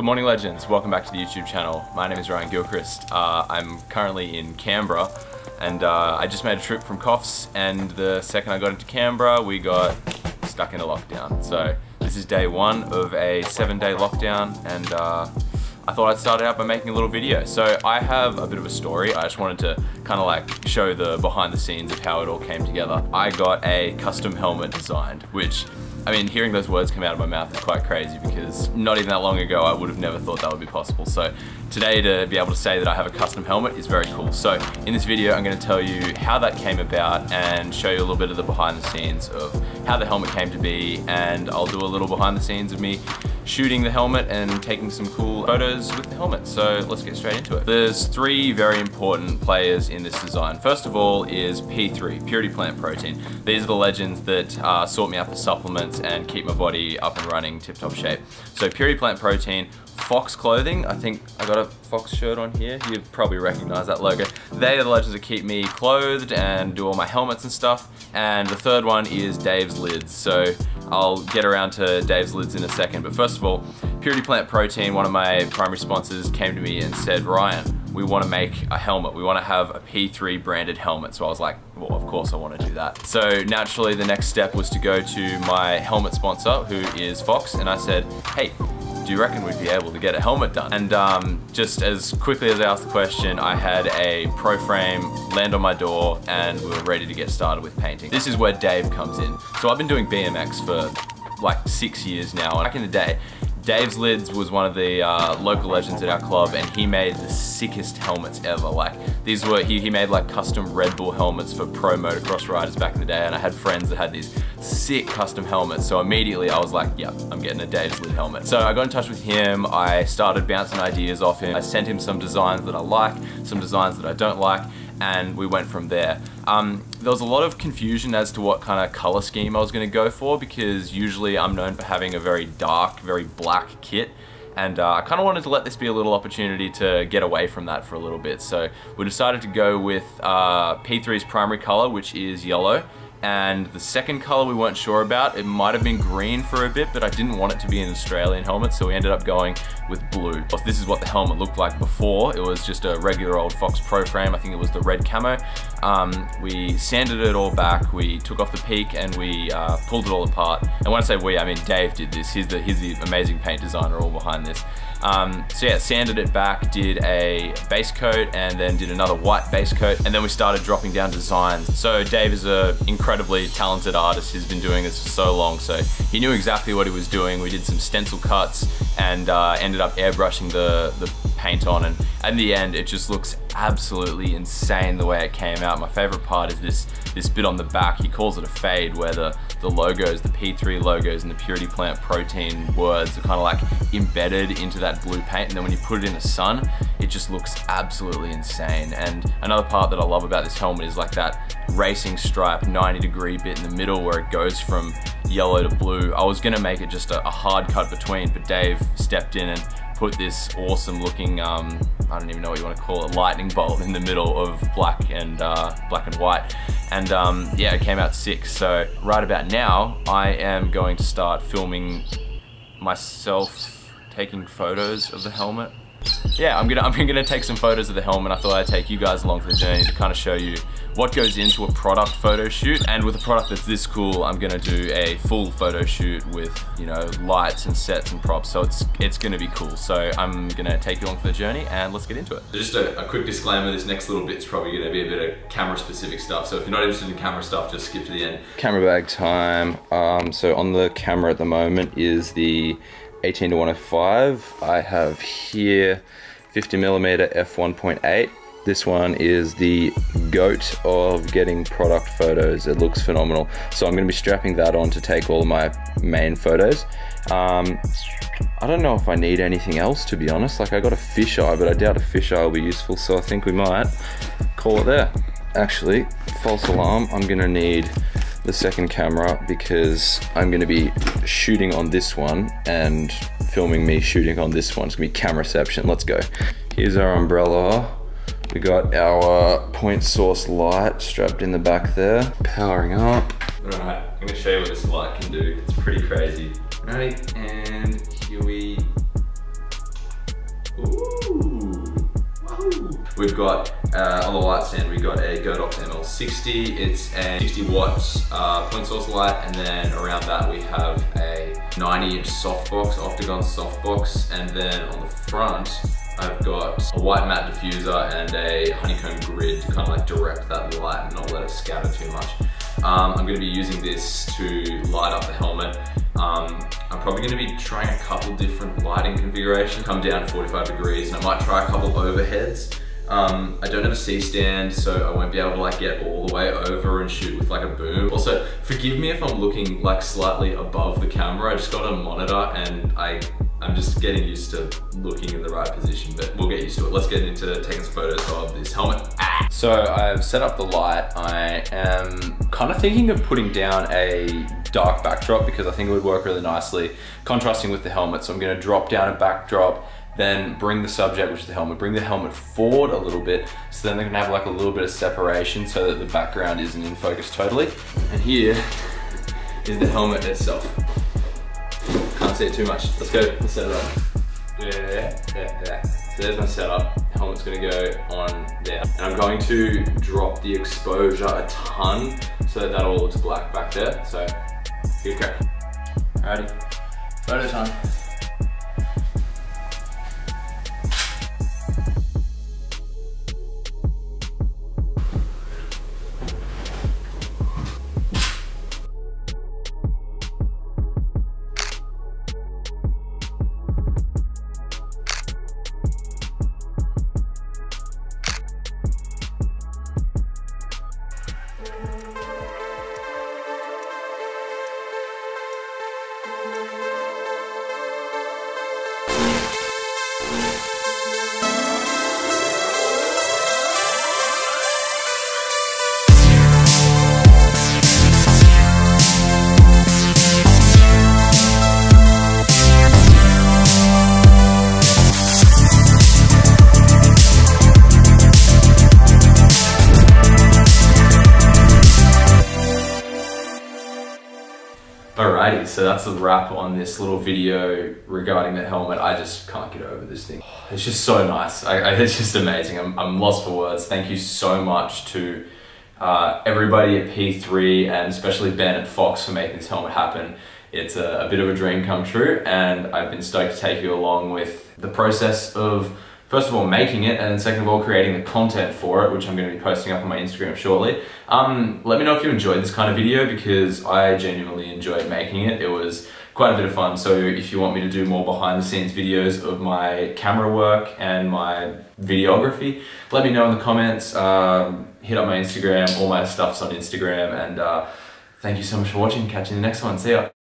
Good morning, legends. Welcome back to the YouTube channel. My name is Ryan Gilchrist. I'm currently in Canberra, and I just made a trip from Coffs, and the second I got into Canberra, we got stuck in a lockdown. So this is day one of a 7-day lockdown, and I thought I'd start it out by making a little video. So I have a bit of a story. I just wanted to kind of like show the behind the scenes of how it all came together. I got a custom helmet designed, which, I mean, hearing those words come out of my mouth is quite crazy because not even that long ago I would have never thought that would be possible. So today to be able to say that I have a custom helmet is very cool. So in this video I'm going to tell you how that came about and show you a little bit of the behind the scenes of how the helmet came to be, and I'll do a little behind the scenes of me shooting the helmet and taking some cool photos with the helmet. So let's get straight into it. There's three very important players in this design. First of all is P3, Purity Plant Protein. These are the legends that sort me out for supplements and keep my body up and running, tip-top shape. So Purity Plant Protein, Fox Clothing, I think I got a Fox shirt on here, you probably recognize that logo. They are the legends that keep me clothed and do all my helmets and stuff. And the third one is Dave's Lids. So I'll get around to Dave's Lids in a second, but first of all, Purity Plant Protein, one of my primary sponsors, came to me and said, Ryan, we want to make a helmet. We want to have a P3 branded helmet. So I was like, well, of course I want to do that. So naturally the next step was to go to my helmet sponsor, who is Fox, and I said, hey, do you reckon we'd be able to get a helmet done? And just as quickly as I asked the question, I had a pro frame land on my door and we were ready to get started with painting. This is where Dave comes in. So I've been doing BMX for like 6 years now, and back in the day, Dave's Lids was one of the local legends at our club, and he made the sickest helmets ever. Like these were, he made like custom Red Bull helmets for pro motocross riders back in the day, and I had friends that had these sick custom helmets. So immediately I was like, yeah, I'm getting a Dave's Lid helmet. So I got in touch with him, I started bouncing ideas off him. I sent him some designs that I like, some designs that I don't like, and we went from there. There was a lot of confusion as to what kind of color scheme I was going to go for, because usually I'm known for having a very dark, very black kit, and I kind of wanted to let this be a little opportunity to get away from that for a little bit. So we decided to go with P3's primary color, which is yellow. And the second color we weren't sure about. It might have been green for a bit, but I didn't want it to be an Australian helmet, so we ended up going with blue. This is what the helmet looked like before. It was just a regular old Fox Pro frame. I think it was the red camo. We sanded it all back, we took off the peak, and we pulled it all apart. And when I say we, I mean Dave did this. He's the amazing paint designer all behind this. So yeah, sanded it back, did a base coat, and then did another white base coat, and then we started dropping down designs. So Dave is an incredibly talented artist. He's been doing this for so long, so he knew exactly what he was doing. We did some stencil cuts and ended up airbrushing the paint on, and in the end it just looks absolutely insane the way it came out. My favorite part is this bit on the back. He calls it a fade, where the logos, the P3 logos and the Purity Plant Protein words are kind of like embedded into that blue paint, and then when you put it in the sun, it just looks absolutely insane. And another part that I love about this helmet is like that racing stripe 90-degree bit in the middle where it goes from yellow to blue. I was gonna make it just a hard cut between, but Dave stepped in and put this awesome looking, I don't even know what you want to call it, lightning bolt in the middle of black and white. And yeah, it came out sick. So right about now, I am going to start filming myself taking photos of the helmet. Yeah, I'm gonna take some photos of the helmet. I thought I'd take you guys along for the journey to kind of show you what goes into a product photo shoot. And with a product that's this cool, I'm gonna do a full photo shoot with, you know, lights and sets and props. So it's gonna be cool. So I'm gonna take you along for the journey, and let's get into it. Just a quick disclaimer, this next little bit's probably gonna be a bit of camera specific stuff. So if you're not interested in camera stuff, just skip to the end. Camera bag time. So on the camera at the moment is the 18-105. I have here 50mm f1.8. This one is the GOAT of getting product photos. It looks phenomenal. So I'm going to be strapping that on to take all of my main photos. I don't know if I need anything else, to be honest. Like, I got a fisheye, but I doubt a fisheye will be useful, so I think we might call it there. Actually, false alarm, I'm going to need the second camera because I'm going to be shooting on this one and filming me shooting on this one. It's going to be cameraception. Let's go. Here's our umbrella. We got our point source light strapped in the back there. Powering up. Alright, I'm going to show you what this light can do. It's pretty crazy. Ready? And here we We've got, on the light stand, we've got a Godox ML60. It's a 60 watts point source light, and then around that we have a 90-inch softbox, octagon softbox, and then on the front, I've got a white matte diffuser and a honeycomb grid to kind of like direct that light and not let it scatter too much. I'm going to be using this to light up the helmet. I'm probably going to be trying a couple different lighting configurations, come down to 45 degrees, and I might try a couple overheads. I don't have a C-stand, so I won't be able to like get all the way over and shoot with like a boom. Also, forgive me if I'm looking like slightly above the camera. I just got a monitor and I'm just getting used to looking in the right position, but we'll get used to it. Let's get into taking some photos of this helmet. So I've set up the light. I am kind of thinking of putting down a dark backdrop because I think it would work really nicely, contrasting with the helmet. So I'm gonna drop down a backdrop, then bring the subject, which is the helmet, bring the helmet forward a little bit, so then they're gonna have like a little bit of separation so that the background isn't in focus totally. And here is the helmet itself. Can't see it too much. Let's go, let's set it up. Yeah. So there's my setup. Helmet's gonna go on there. And I'm going to drop the exposure a ton so that all looks black back there. So, here we go. Alrighty, photo time. Alrighty, so that's the wrap on this little video regarding the helmet. I just can't get over this thing. It's just so nice. It's just amazing. I'm lost for words. Thank you so much to everybody at P3 and especially Ben at Fox for making this helmet happen. It's a bit of a dream come true, and I've been stoked to take you along with the process of, first of all, making it, and then second of all, creating the content for it, which I'm going to be posting up on my Instagram shortly. Let me know if you enjoyed this kind of video, because I genuinely enjoyed making it. It was quite a bit of fun. So if you want me to do more behind the scenes videos of my camera work and my videography, let me know in the comments. Hit up my Instagram, all my stuff's on Instagram, and thank you so much for watching. Catch you in the next one. See ya.